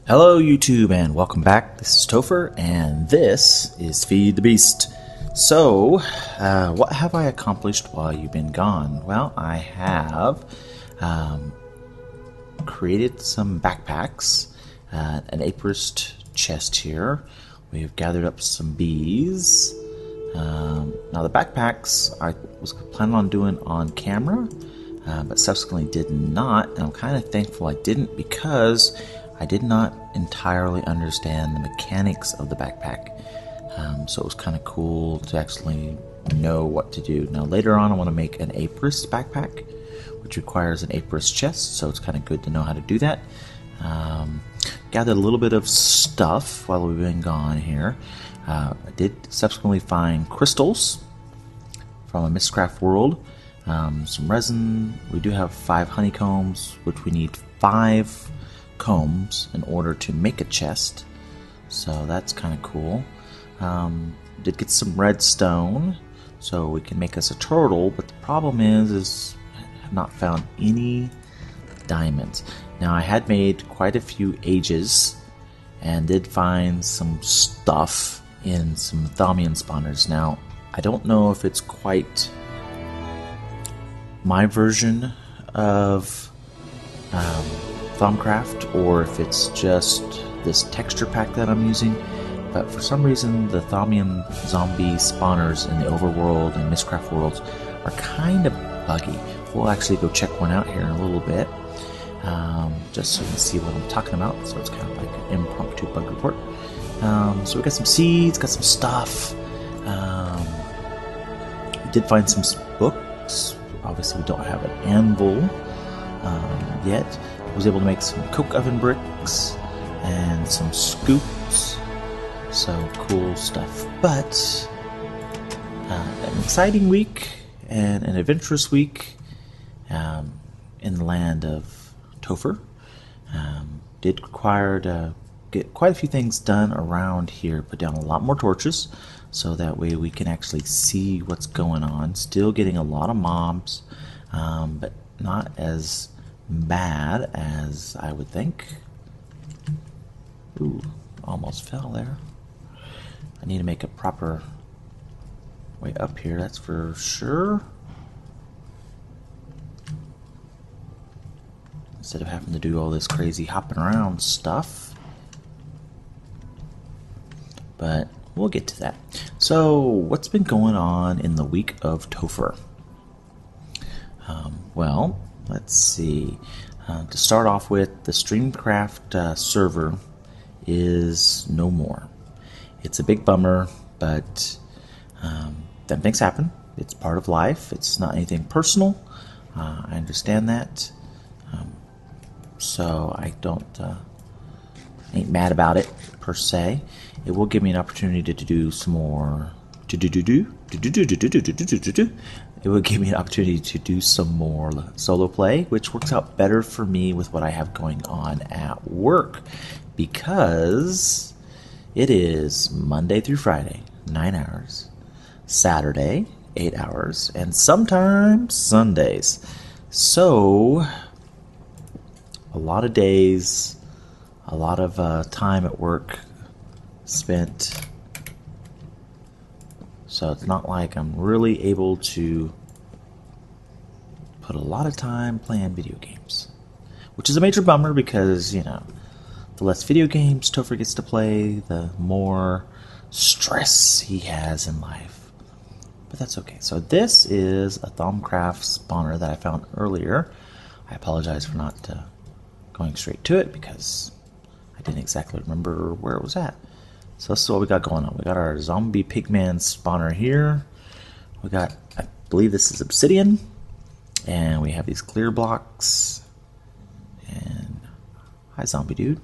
Hello YouTube and welcome back. This is Topher and this is Feed the Beast. So, what have I accomplished while you've been gone? Well, I have created some backpacks, an aproned chest here. We've gathered up some bees. Now the backpacks I was planning on doing on camera, but subsequently did not, and I'm kind of thankful I didn't because I did not entirely understand the mechanics of the backpack. So it was kind of cool to actually know what to do. Now later on I want to make an aproned backpack, which requires an aproned chest, so it's kind of good to know how to do that. Gathered a little bit of stuff while we've been gone here. I did subsequently find crystals from a Mystcraft world, some resin. We do have 5 honeycombs, which we need 5 combs in order to make a chest, so that's kind of cool. Did get some redstone so we can make us a turtle, but the problem is I have not found any diamonds. Now I had made quite a few ages and did find some stuff in some Thaumian spawners. Now I don't know if it's quite my version of Thaumcraft or if it's just this texture pack that I'm using, but for some reason the Thaumian zombie spawners in the overworld and Mystcraft worlds are kind of buggy. We'll actually go check one out here in a little bit, just so you can see what I'm talking about. So it's kind of like an impromptu bug report. So we got some seeds, got some stuff. We did find some books. Obviously we don't have an anvil yet. I was able to make some coke oven bricks and some scoops. So cool stuff. But an exciting week and an adventurous week in the land of Topher. Did require to get quite a few things done around here. Put down a lot more torches so that way we can actually see what's going on. Still getting a lot of mobs, but not as bad as I would think. Ooh, almost fell there. I need to make a proper way up here, that's for sure. Instead of having to do all this crazy hopping around stuff. But we'll get to that. So, what's been going on in the week of Topher? Well, let's see. To start off with, the Streamcraft server is no more. It's a big bummer, but that things happen. It's part of life. It's not anything personal. I understand that. So I ain't mad about it per se. It will give me an opportunity to do some more. It will give me an opportunity to do some more solo play, which works out better for me with what I have going on at work, because it is Monday through Friday, 9 hours, Saturday, 8 hours, and sometimes Sundays. So, a lot of days, a lot of time at work spent. So it's not like I'm really able to put a lot of time playing video games, which is a major bummer because, you know, the less video games Topher gets to play, the more stress he has in life. But that's okay. So this is a Thaumcraft spawner that I found earlier. I apologize for not going straight to it because I didn't exactly remember where it was at. So this is what we got going on. We got our zombie pigman spawner here. We got, I believe this is obsidian. And we have these clear blocks. And hi zombie dude.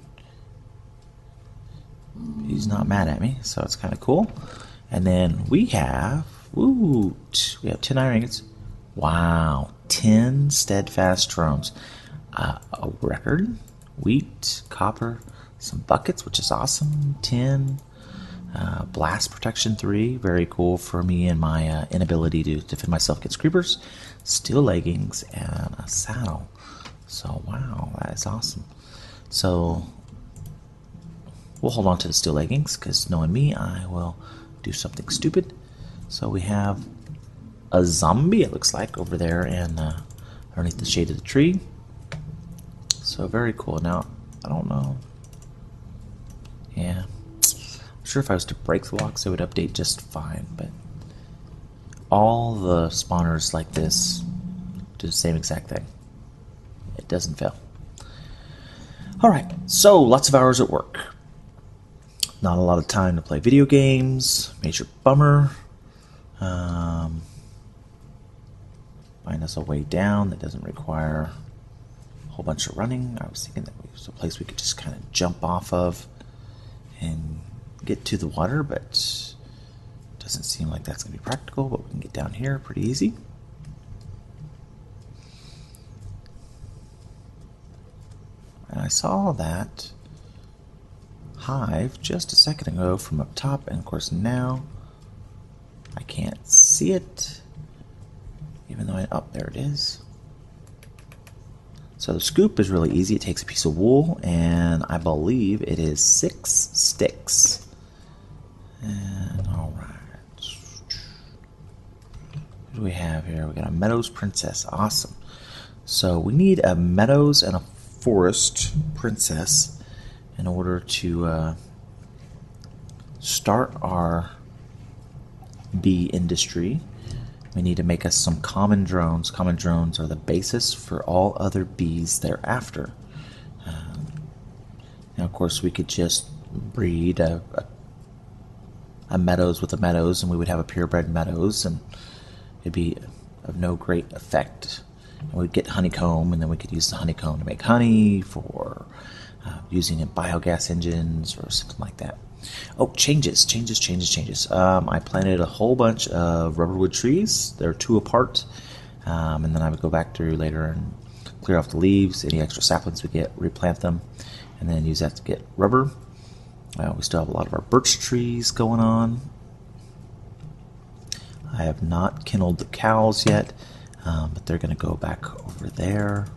He's not mad at me, so it's kind of cool. And then we have, we have 10 iron ingots. Wow, 10 steadfast drones. A record, wheat, copper, some buckets, which is awesome, 10, blast protection 3, very cool for me and my inability to defend myself against creepers, steel leggings, and a saddle. So wow, that is awesome. So we'll hold on to the steel leggings, because knowing me, I will do something stupid. So we have a zombie, it looks like, over there and underneath the shade of the tree. So very cool. Now, I don't know. Yeah. I'm sure if I was to break the blocks, it would update just fine, but all the spawners like this do the same exact thing. It doesn't fail. Alright, so lots of hours at work. Not a lot of time to play video games. Major bummer. Find us a way down that doesn't require a whole bunch of running. I was thinking that it was a place we could just kind of jump off of and get to the water, but it doesn't seem like that's going to be practical, but we can get down here pretty easy. And I saw that hive just a second ago from up top, and of course now I can't see it, even though there it is. So the scoop is really easy. It takes a piece of wool, and I believe it is 6 sticks. And alright. What do we have here? We got a Meadows Princess. Awesome. So we need a Meadows and a Forest Princess in order to start our bee industry. We need to make us some common drones. Common drones are the basis for all other bees thereafter. Now, of course, we could just breed a Meadows with a Meadows, and we would have a purebred Meadows, and it'd be of no great effect. And we'd get honeycomb, and then we could use the honeycomb to make honey for using in biogas engines or something like that. Oh, changes. I planted a whole bunch of rubberwood trees. They're 2 apart, and then I would go back through later and clear off the leaves, any extra saplings we get, replant them, and then use that to get rubber. We still have a lot of our birch trees going on. I have not kindled the cows yet, but they're going to go back over there.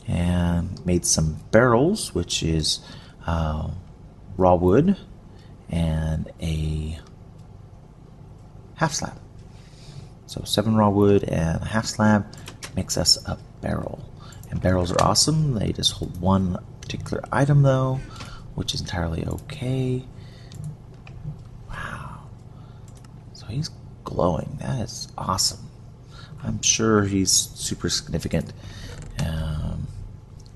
And made some barrels, which is raw wood and a half slab. So 7 raw wood and a half slab makes us a barrel. And barrels are awesome. They just hold one particular item though, which is entirely okay. Wow. So he's glowing. That is awesome. I'm sure he's super significant.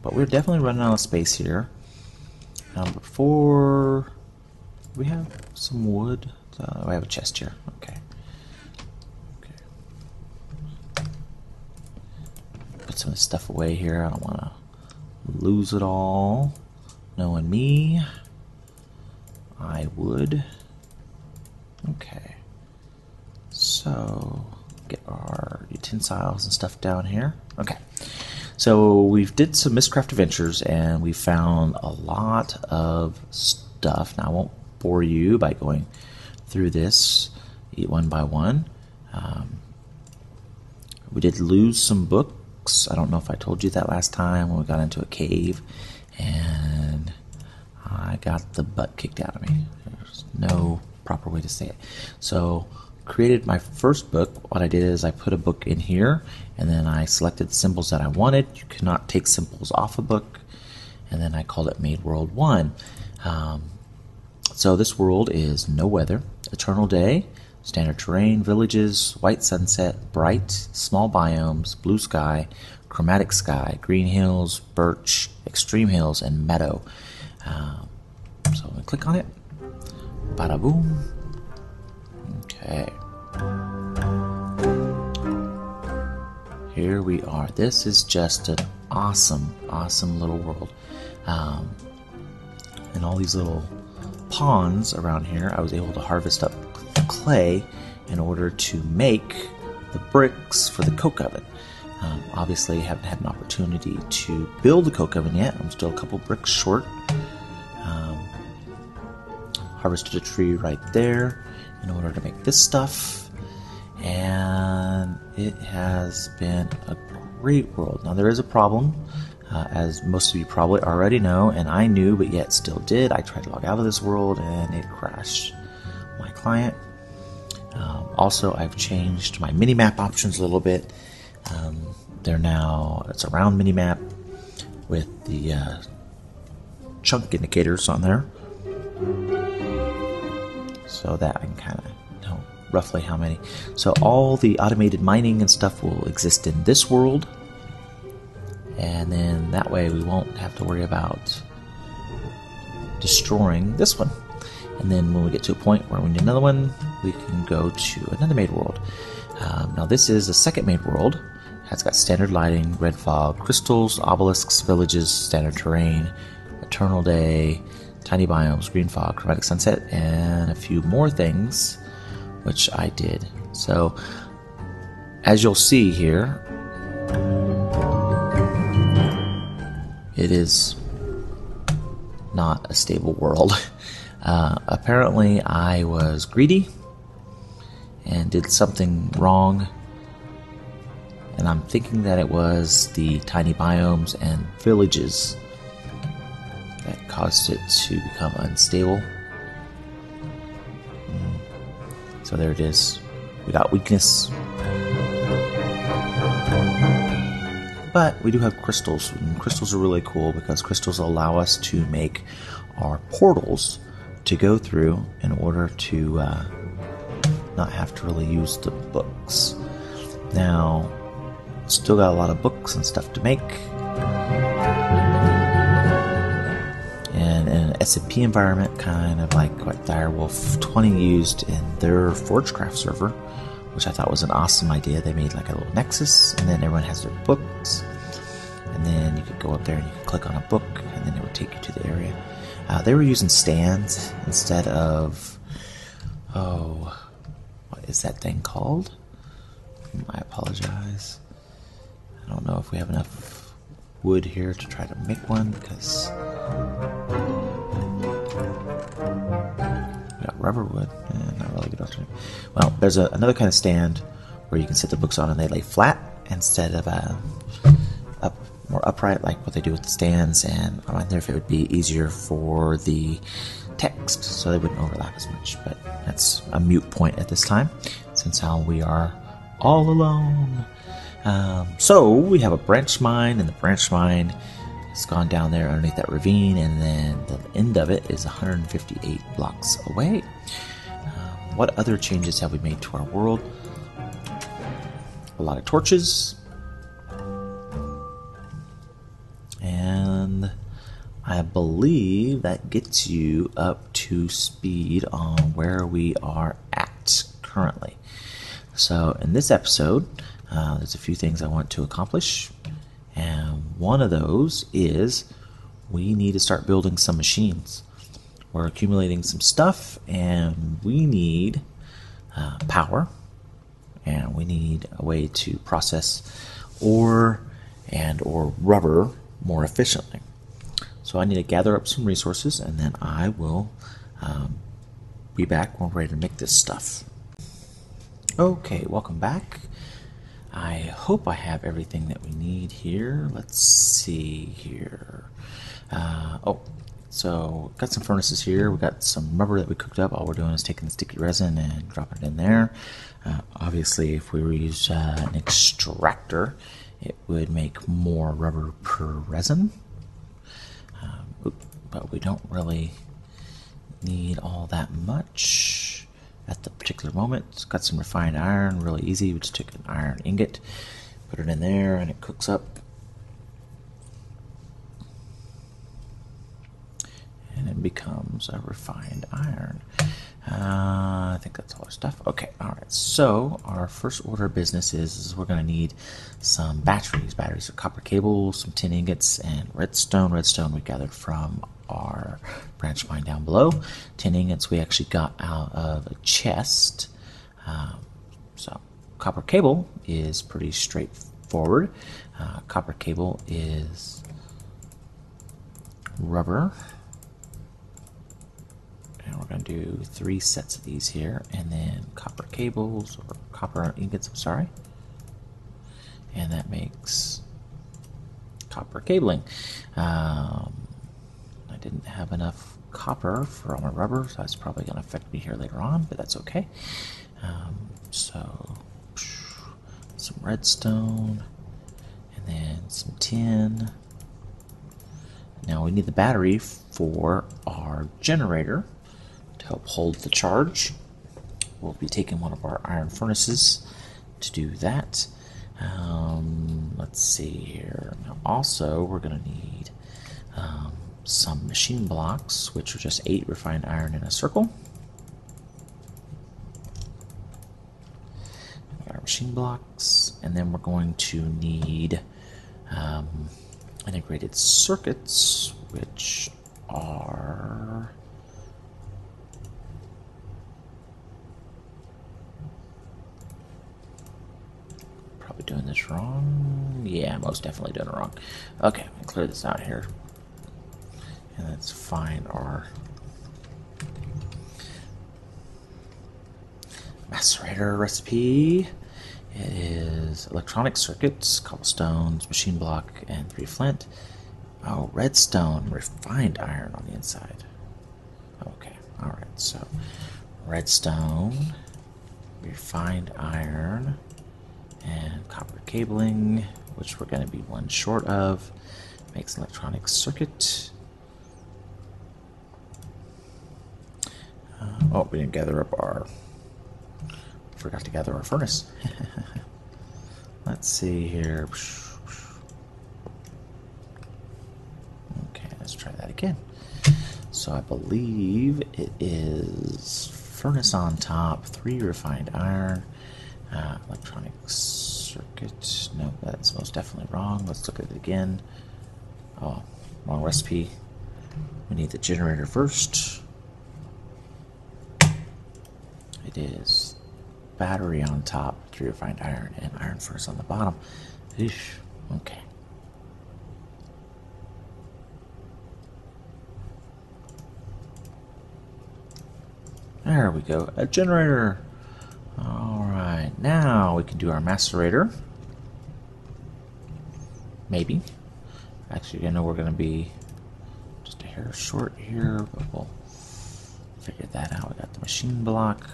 But we're definitely running out of space here. Before we have some wood, I have a chest here. Okay. Put some of this stuff away here. I don't want to lose it all. Knowing me, I would. Okay. So get our utensils and stuff down here. Okay. So we've did some Mystcraft adventures, and we found a lot of stuff. Now I won't bore you by going through this one by one. We did lose some books. I don't know if I told you that last time when we got into a cave, and I got the butt kicked out of me. There's no proper way to say it. So created my first book. What I did is I put a book in here, and then I selected the symbols that I wanted. You cannot take symbols off a book, and then I called it Made World 1. So this world is no weather, eternal day, standard terrain, villages, white sunset, bright, small biomes, blue sky, chromatic sky, green hills, birch, extreme hills, and meadow. So I'm going to click on it. Bada boom. Okay. Here we are. This is just an awesome, awesome little world. And all these little ponds around here, I was able to harvest up clay in order to make the bricks for the coke oven. Obviously, I haven't had an opportunity to build the coke oven yet. I'm still a couple bricks short. Harvested a tree right there in order to make this stuff, and it has been a great world. Now there is a problem. As most of you probably already know, and I knew but yet still did, I tried to log out of this world and it crashed my client. Also, I've changed my minimap options a little bit. They're now, it's a round minimap with the chunk indicators on there, so that I can kind of know roughly how many. So all the automated mining and stuff will exist in this world, and then that way we won't have to worry about destroying this one. And then when we get to a point where we need another one, we can go to another made world. Now this is a second made world. It's got standard lighting, red fog, crystals, obelisks, villages, standard terrain, eternal day, tiny biomes, green fog, chromatic sunset, and a few more things, which I did. So, as you'll see here, it is not a stable world. Apparently, I was greedy and did something wrong, and I'm thinking that it was the tiny biomes and villages that caused it to become unstable. So there it is. We got weakness. But we do have crystals, and crystals are really cool because crystals allow us to make our portals to go through in order to not have to really use the books. Now, still got a lot of books and stuff to make. And in an SMP environment, kind of like what Direwolf 20 used in their Forgecraft server, which I thought was an awesome idea. They made like a little nexus, and then everyone has their books, and then you could go up there and you could click on a book, and then it would take you to the area. They were using stands instead of, what is that thing called? I apologize. I don't know if we have enough wood here to try to make one, because we got rubber wood. Not really good alternative. Well, there's another kind of stand where you can sit the books on and they lay flat instead of more upright, like what they do with the stands. And I wonder if it would be easier for the text so they wouldn't overlap as much. But that's a moot point at this time, since how we are all alone. So we have a branch mine, and the branch mine has gone down there underneath that ravine, and then the end of it is 158 blocks away. What other changes have we made to our world? A lot of torches, and I believe that gets you up to speed on where we are at currently. So in this episode, there's a few things I want to accomplish, and one of those is we need to start building some machines. We're accumulating some stuff, and we need power, and we need a way to process ore or rubber more efficiently. So I need to gather up some resources, and then I will be back when we're ready to make this stuff. Okay, welcome back. I hope I have everything that we need here. Let's see here. So got some furnaces here. We got some rubber that we cooked up. All we're doing is taking the sticky resin and dropping it in there. Obviously, if we use an extractor, it would make more rubber per resin. But we don't really need all that much at the particular moment. It's got some refined iron, really easy. We just take an iron ingot, put it in there, and it cooks up. And it becomes a refined iron. I think that's all our stuff. Okay, alright. So, our first order of business is we're going to need some batteries. Batteries are copper cables, some tin ingots, and redstone. Redstone we gathered from our branch mine down below. Tin ingots we actually got out of a chest. So, copper cable is pretty straightforward. Copper cable is rubber. And we're going to do 3 sets of these here, and then copper cables, or copper ingots, I'm sorry. And that makes copper cabling. I didn't have enough copper for all my rubber, so that's probably going to affect me here later on, but that's okay. So some redstone, and then some tin. Now we need the battery for our generator to help hold the charge. We'll be taking one of our iron furnaces to do that. Let's see here. Now also we're going to need some machine blocks, which are just 8 refined iron in a circle. We got our machine blocks, and then we're going to need integrated circuits, which are probably doing this wrong. Yeah, most definitely doing it wrong. Okay, I'm gonna clear this out here, and let's find our macerator recipe. It is electronic circuits, cobblestones, machine block, and 3 flint. Oh, redstone, refined iron on the inside. Okay, alright, so redstone, refined iron, and copper cabling, which we're going to be one short of. Makes an electronic circuit. Oh, we didn't gather up our... Forgot to gather our furnace. Let's see here. Okay, let's try that again. So I believe it is furnace on top, 3 refined iron, electronic circuit. No, that's most definitely wrong. Let's look at it again. Oh, wrong recipe. We need the generator first. It is battery on top, 3 refined iron, and iron furnace on the bottom. Eesh. Okay. There we go. A generator. Alright, now we can do our macerator. Maybe. Actually, I know we're going to be just a hair short here, but we'll figure that out. We got the machine block,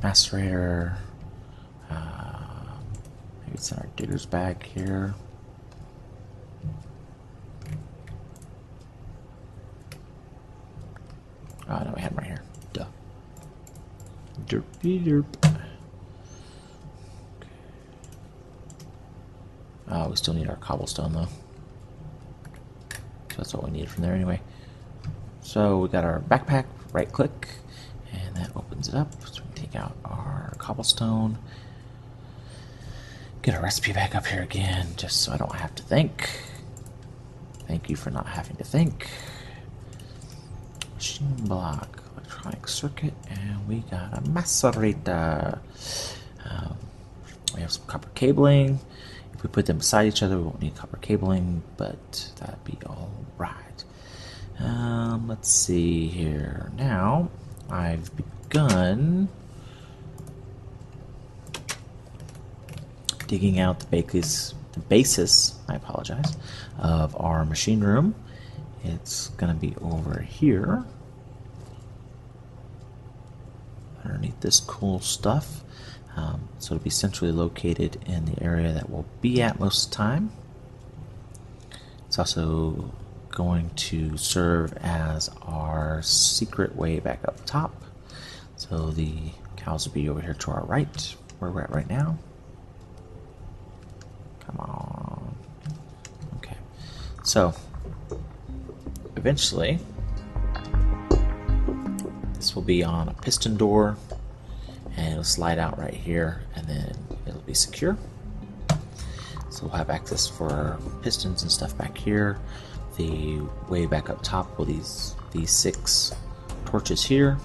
macerator. Maybe it's in our digger's bag here. Oh, no, we had them right here. Duh. Derpy derp. Okay. Oh, we still need our cobblestone though. So that's what we need from there anyway. So we got our backpack, right click, and that opens it up. So we can take out our cobblestone. Get our recipe back up here again, just so I don't have to think. Thank you for not having to think. Machine block, electronic circuit, and we got a macerator. We have some copper cabling. If we put them beside each other, we won't need copper cabling, but that'd be all right. Let's see here. Now, I've begun digging out the basis, I apologize, of our machine room. It's going to be over here, underneath this cool stuff. So it'll be centrally located in the area that we'll be at most of the time. It's also going to serve as our secret way back up top. So the cows will be over here to our right, where we're at right now. Come on. Okay. So eventually this will be on a piston door, and it'll slide out right here, and then it'll be secure. So we'll have access for our pistons and stuff back here. The way back up top will these 6 torches here,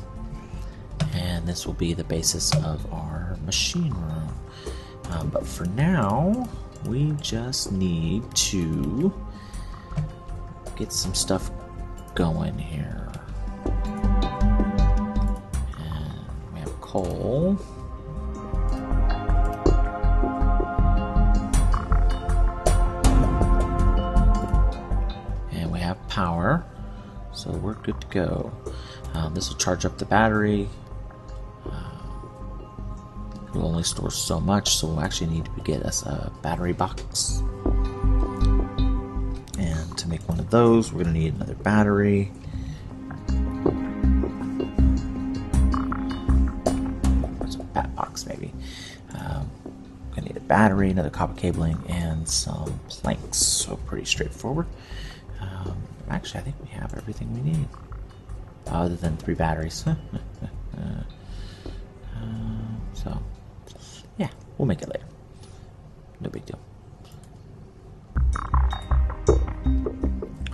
and this will be the basis of our machine room. But for now, we just need to get some stuff going here. And we have coal. have power, so we're good to go. This will charge up the battery. It'll only store so much, so we'll actually need to get us a battery box. And to make one of those, we're going to need another battery. Or some bat box, maybe. We're going to need a battery, another copper cabling, and some planks. So pretty straightforward. Actually, I think we have everything we need, other than 3 batteries. So, yeah, we'll make it later. No big deal.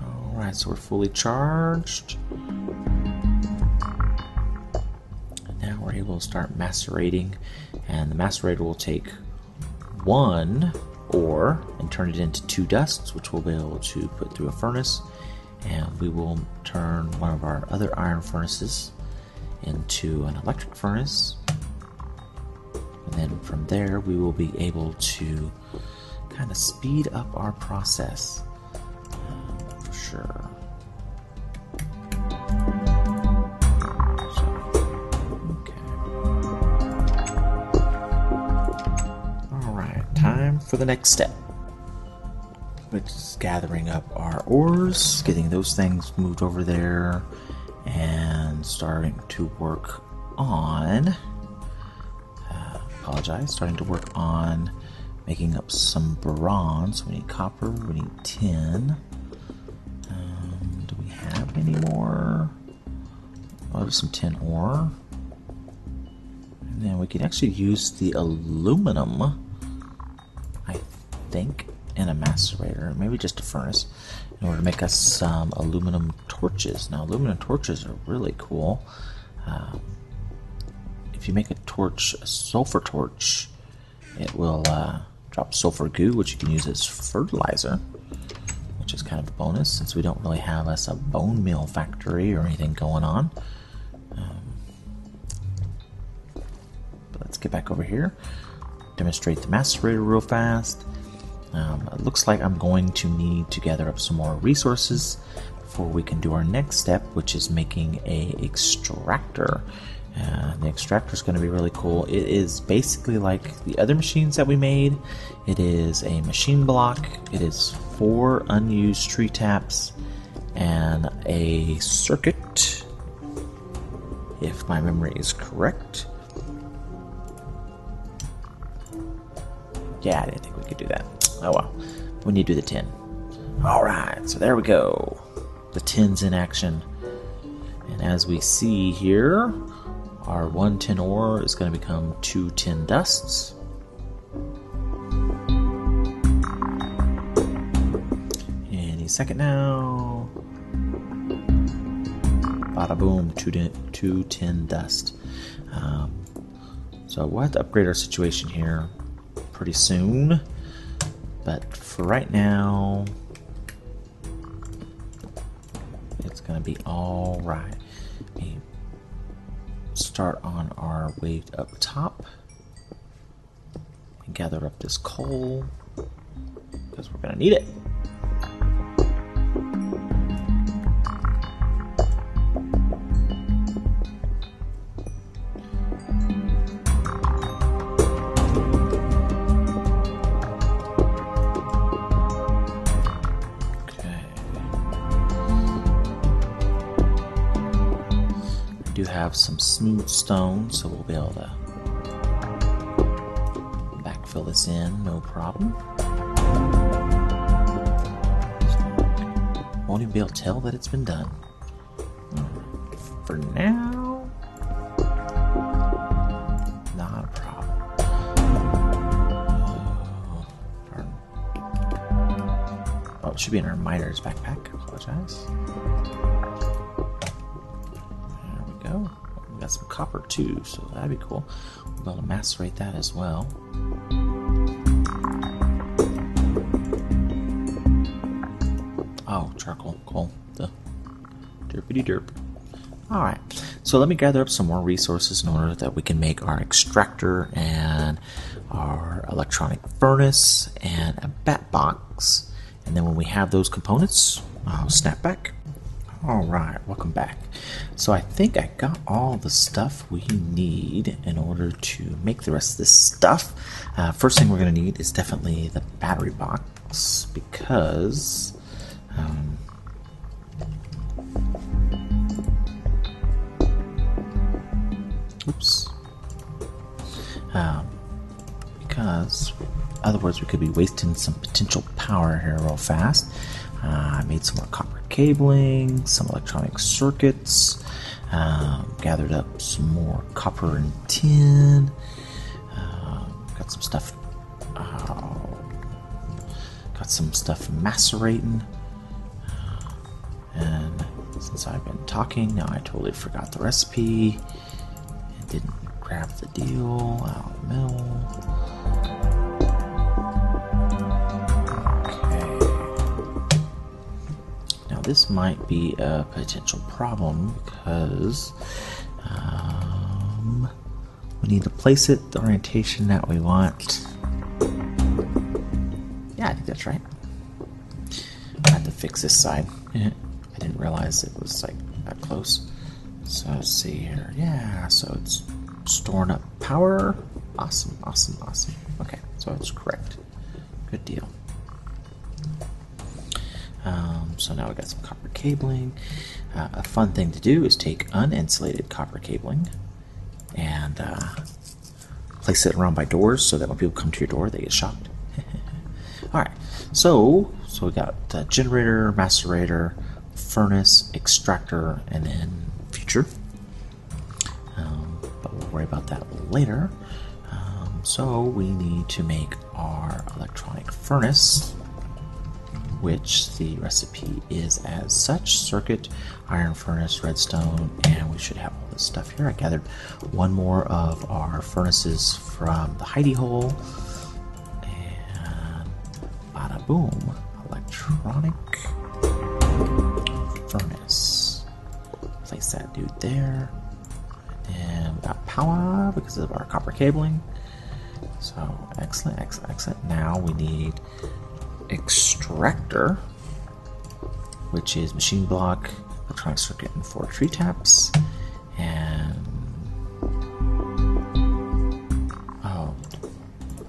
Alright, so we're fully charged. And now we're able to start macerating. And the macerator will take 1 ore and turn it into 2 dusts, which we'll be able to put through a furnace. And we will turn one of our other iron furnaces into an electric furnace. And then from there, we will be able to kind of speed up our process for sure. So, okay. All right, time for the next step, which is gathering up our ores, getting those things moved over there, and starting to work on. Starting to work on making up some bronze. We need copper, we need tin. Do we have any more? Oh, there's some tin ore. And then we can actually use the aluminum, I think, in a macerator, maybe just a furnace, in order to make us some aluminum torches. Now, aluminum torches are really cool. If you make a torch, a sulfur torch, it will drop sulfur goo, which you can use as fertilizer, which is kind of a bonus since we don't really have us a bone meal factory or anything going on. But let's get back over here, demonstrate the macerator real fast. It looks like I'm going to need to gather up some more resources before we can do our next step, which is making a extractor. The extractor is going to be really cool. It is basically like the other machines that we made. It is a machine block. It is 4 unused tree taps and a circuit, if my memory is correct. Yeah, I didn't think we could do that. Oh well, we need to do the tin. Alright, so there we go. The tin's in action. And as we see here, our 1 tin ore is going to become 2 tin dusts. Any second now. Bada boom, 2 tin dust. So we'll have to upgrade our situation here pretty soon. But for right now, it's going to be alright. Start on our way up top and gather up this coal because we're gonna need it. Have some smooth stone, so we'll be able to backfill this in, no problem. Won't even be able to tell that it's been done. For now, not a problem. Oh, it should be in our miner's backpack. I apologize. We got some copper too, so that'd be cool. We'll be able to macerate that as well. Oh, charcoal, coal, the derpity derp. Alright, so let me gather up some more resources in order that we can make our extractor and our electronic furnace and a bat box. And then when we have those components, Oh, snap back. Alright, welcome back. So I think I got all the stuff we need in order to make the rest of this stuff. First thing we're going to need is definitely the battery box, because because otherwise we could be wasting some potential power here real fast. I made some more copper cabling, some electronic circuits, gathered up some more copper and tin, got some stuff macerating, and since I've been talking now I totally forgot the recipe and didn't grab the deal out of the mill. This might be a potential problem because we need to place it the orientation that we want. Yeah, I think that's right. I have to fix this side. I didn't realize it was like that close. So let's see here. Yeah, so it's storing up power. Awesome, awesome, awesome. Okay, so it's correct. Good deal. So now we got some copper cabling. A fun thing to do is take uninsulated copper cabling and place it around by doors so that when people come to your door they get shocked. Alright, so we got the generator, macerator, furnace, extractor, and then future. But we'll worry about that later. So we need to make our electronic furnace, which the recipe is as such: circuit, iron furnace, redstone, and we should have all this stuff here. I gathered one more of our furnaces from the hidey hole, and bada boom, electronic furnace. Place that dude there, and we got power because of our copper cabling. So excellent, excellent, excellent. Now we need extractor, which is machine block, electronic circuit, and 4 tree taps. And oh,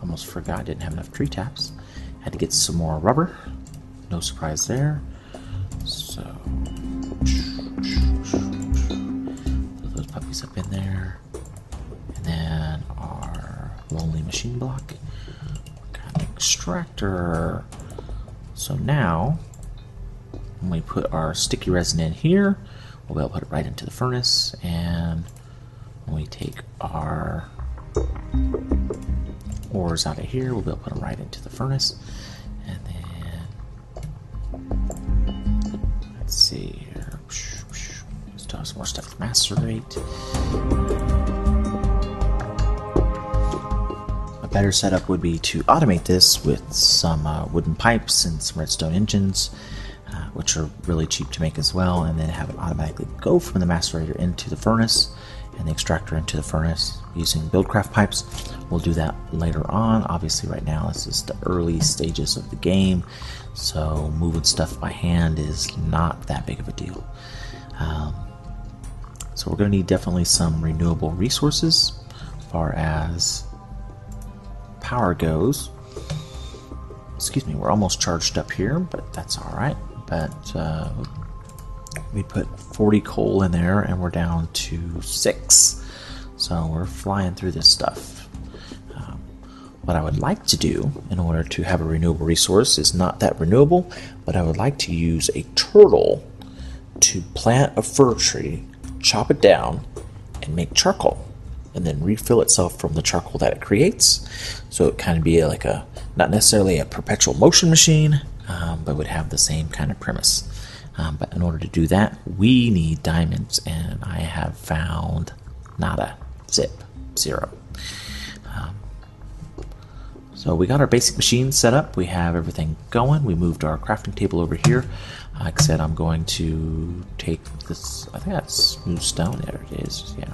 almost forgot I didn't have enough tree taps. Had to get some more rubber. No surprise there. So throw those puppies up in there, and then our lonely machine block. Got an extractor. So now, when we put our sticky resin in here, we'll be able to put it right into the furnace, and when we take our ores out of here, we'll be able to put them right into the furnace. And then, let's see here, still have some more stuff to macerate. Better setup would be to automate this with some wooden pipes and some redstone engines, which are really cheap to make as well, and then have it automatically go from the macerator into the furnace and the extractor into the furnace using Buildcraft pipes. We'll do that later on. Obviously right now this is the early stages of the game, so moving stuff by hand is not that big of a deal. So we're going to need definitely some renewable resources as far as power goes. Excuse me, we're almost charged up here, but that's alright. But we put 40 coal in there and we're down to 6. So we're flying through this stuff. What I would like to do in order to have a renewable resource is not that renewable, but I would like to use a turtle to plant a fir tree, chop it down, and make charcoal, and then refill itself from the charcoal that it creates. So it kind of be like a, not necessarily a perpetual motion machine, but would have the same kind of premise. But in order to do that, we need diamonds, and I have found nada, zip, 0. So we got our basic machine set up. We have everything going. We moved our crafting table over here. Like I said, I'm going to take this, I think that's smooth stone. There it is, yeah.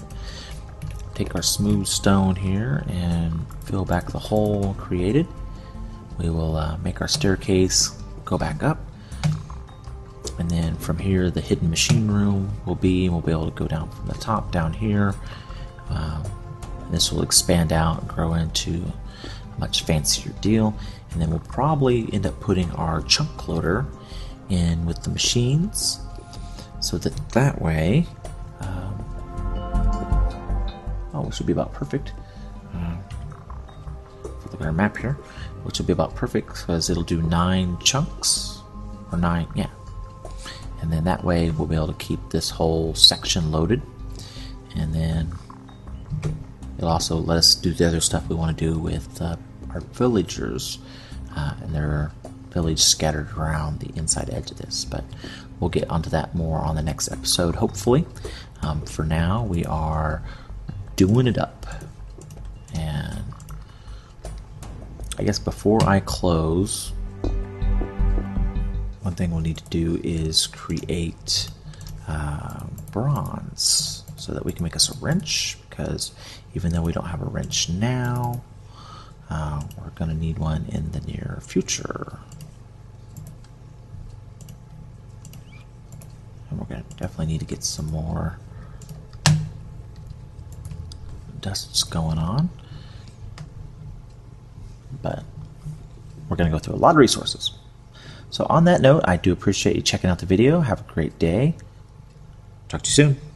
Take our smooth stone here and fill back the hole created. We will make our staircase go back up. And then from here, the hidden machine room will be, and we'll be able to go down from the top down here. This will expand out and grow into a much fancier deal. And then we'll probably end up putting our chunk loader in with the machines, so that way, which would be about perfect. Look at our map here, which will be about perfect because it'll do 9 chunks, or 9, yeah. And then that way we'll be able to keep this whole section loaded, and then it'll also let us do the other stuff we want to do with our villagers and their village scattered around the inside edge of this. But we'll get onto that more on the next episode, hopefully. For now, we are doing it up. And I guess before I close, one thing we'll need to do is create bronze so that we can make us a wrench, because even though we don't have a wrench now, we're going to need one in the near future. And we're going to definitely need to get some more dusts going on. But we're going to go through a lot of resources. So on that note, I do appreciate you checking out the video. Have a great day. Talk to you soon.